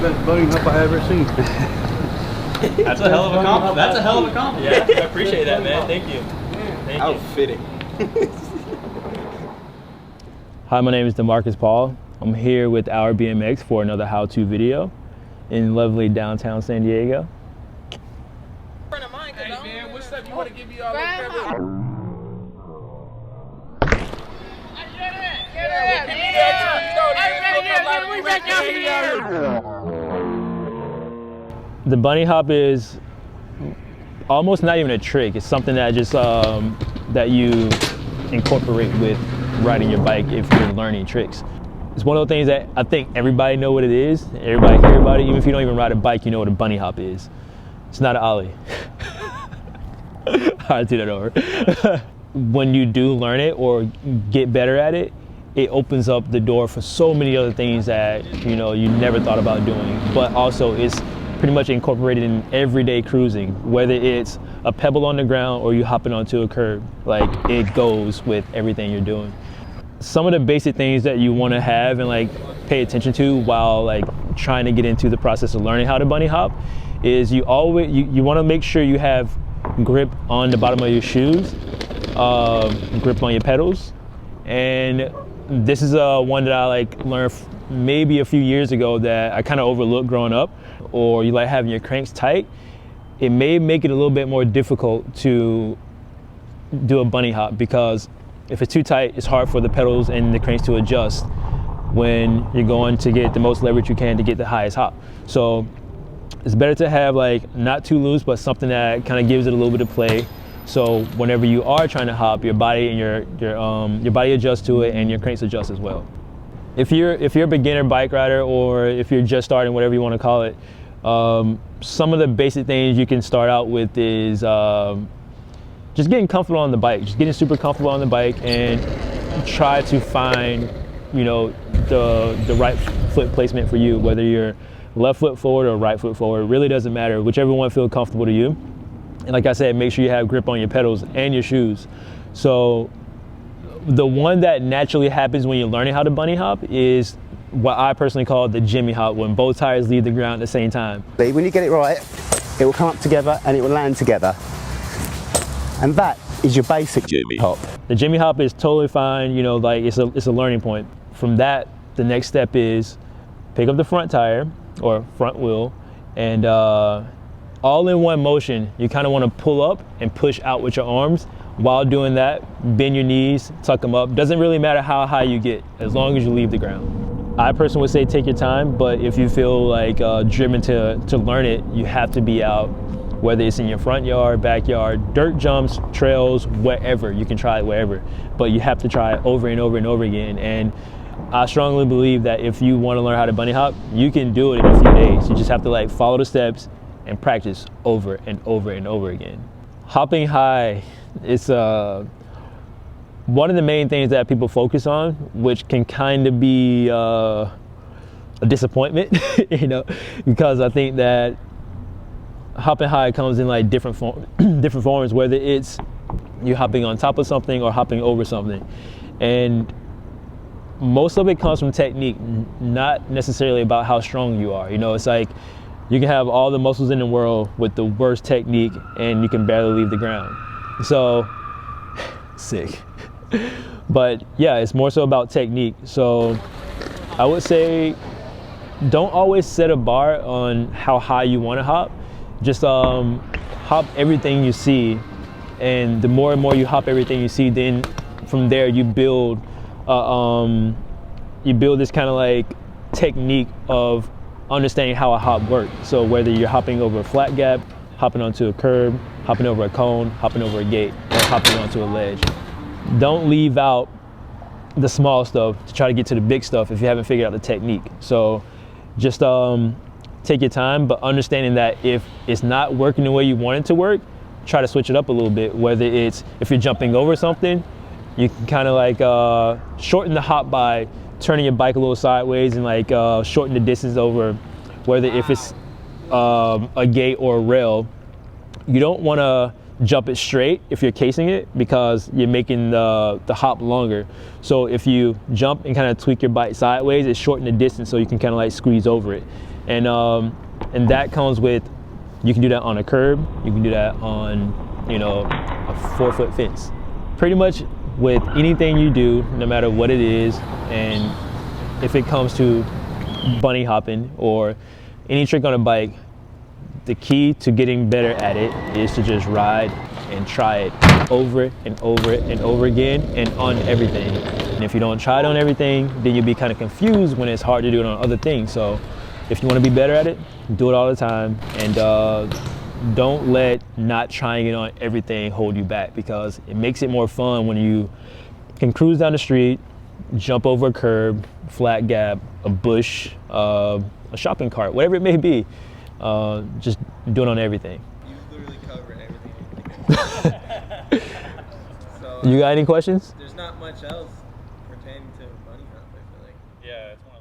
best bunny hop I ever seen. That's a hell of a compliment. That's a hell of a compliment. Yeah, I appreciate that, man. Thank you. Thank you. Outfitting. Hi, my name is Demarcus Paul. I'm here with Our BMX for another how-to video in lovely downtown San Diego. Hey man, what's up? You want to give me all that? The bunny hop is almost not even a trick. It's something that just that you incorporate with riding your bike if you're learning tricks. It's one of those things that I think everybody know what it is. Everybody hear about it. Even if you don't even ride a bike, you know what a bunny hop is. It's not an ollie. I'll do that over. When you do learn it or get better at it, it opens up the door for so many other things that you never thought about doing. But also it's pretty much incorporated in everyday cruising, whether it's a pebble on the ground or you hopping onto a curb. Like, it goes with everything you're doing. Some of the basic things that you want to have and like pay attention to while like trying to get into the process of learning how to bunny hop is you want to make sure you have grip on the bottom of your shoes, grip on your pedals. And this is one that I learned maybe a few years ago that I kind of overlooked growing up. Or you like having your cranks tight, it may make it a little bit more difficult to do a bunny hop, because if it's too tight, it's hard for the pedals and the cranks to adjust when you're going to get the most leverage you can to get the highest hop. So it's better to have not too loose, but something that kind of gives it a little bit of play. So whenever you are trying to hop, your body and your body adjusts to it and your cranks adjust as well. If you're a beginner bike rider, or if you're just starting, whatever you want to call it, some of the basic things you can start out with is just getting comfortable on the bike, just getting super comfortable on the bike, and try to find the right foot placement for you, whether you're left foot forward or right foot forward. It really doesn't matter, whichever one feels comfortable to you. And like I said, make sure you have grip on your pedals and your shoes. So the one that naturally happens when you're learning how to bunny hop is what I personally call the Jimmy hop, when both tires leave the ground at the same time. When you get it right, it will come up together and it will land together. And that is your basic Jimmy hop. The Jimmy hop is totally fine, it's a learning point. From that, the next step is pick up the front tire or front wheel, and all in one motion, you kind of want to pull up and push out with your arms. While doing that, bend your knees, tuck them up. Doesn't really matter how high you get, as long as you leave the ground. I personally would say take your time, but if you feel driven to learn it, you have to be out, whether it's in your front yard, backyard, dirt jumps, trails, wherever. You can try it wherever, but you have to try it over and over and over again. And I strongly believe that if you want to learn how to bunny hop, you can do it in a few days. You just have to follow the steps and practice over and over and over again. Hopping high, it's one of the main things that people focus on, which can kind of be a disappointment, because I think that hopping high comes in different forms, whether it's you hopping on top of something or hopping over something. And most of it comes from technique, not necessarily about how strong you are. It's you can have all the muscles in the world with the worst technique and you can barely leave the ground. So, sick. But yeah, it's more so about technique. So I would say don't always set a bar on how high you want to hop. Just hop everything you see. And the more and more you hop everything you see, then from there you build this kind of technique of understanding how a hop works. So whether you're hopping over a flat gap, hopping onto a curb, hopping over a cone, hopping over a gate, or hopping onto a ledge. Don't leave out the small stuff to try to get to the big stuff if you haven't figured out the technique. So just take your time, but understanding that if it's not working the way you want it to work, try to switch it up a little bit. Whether it's, if you're jumping over something, you can kind of shorten the hop by turning your bike a little sideways and shorten the distance over. Whether if it's a gate or a rail, you don't want to jump it straight if you're casing it, because you're making the hop longer. So if you jump and kind of tweak your bike sideways, it shortens the distance so you can kind of squeeze over it. And that comes with, you can do that on a curb, you can do that on, you know, a 4-foot fence. Pretty much with anything you do, no matter what it is, and if it comes to bunny hopping or any trick on a bike, the key to getting better at it is to just ride and try it over and over and over again and on everything. And if you don't try it on everything, then you'll be kind of confused when it's hard to do it on other things. So if you want to be better at it, do it all the time, and don't let not trying it on everything hold you back, because it makes it more fun when you can cruise down the street, jump over a curb, flat gap, a bush, a shopping cart, whatever it may be. Just do it on everything. You literally cover everything. So, You got any questions? there's not much else pertaining to bunny hop, I feel like. Yeah, it's one of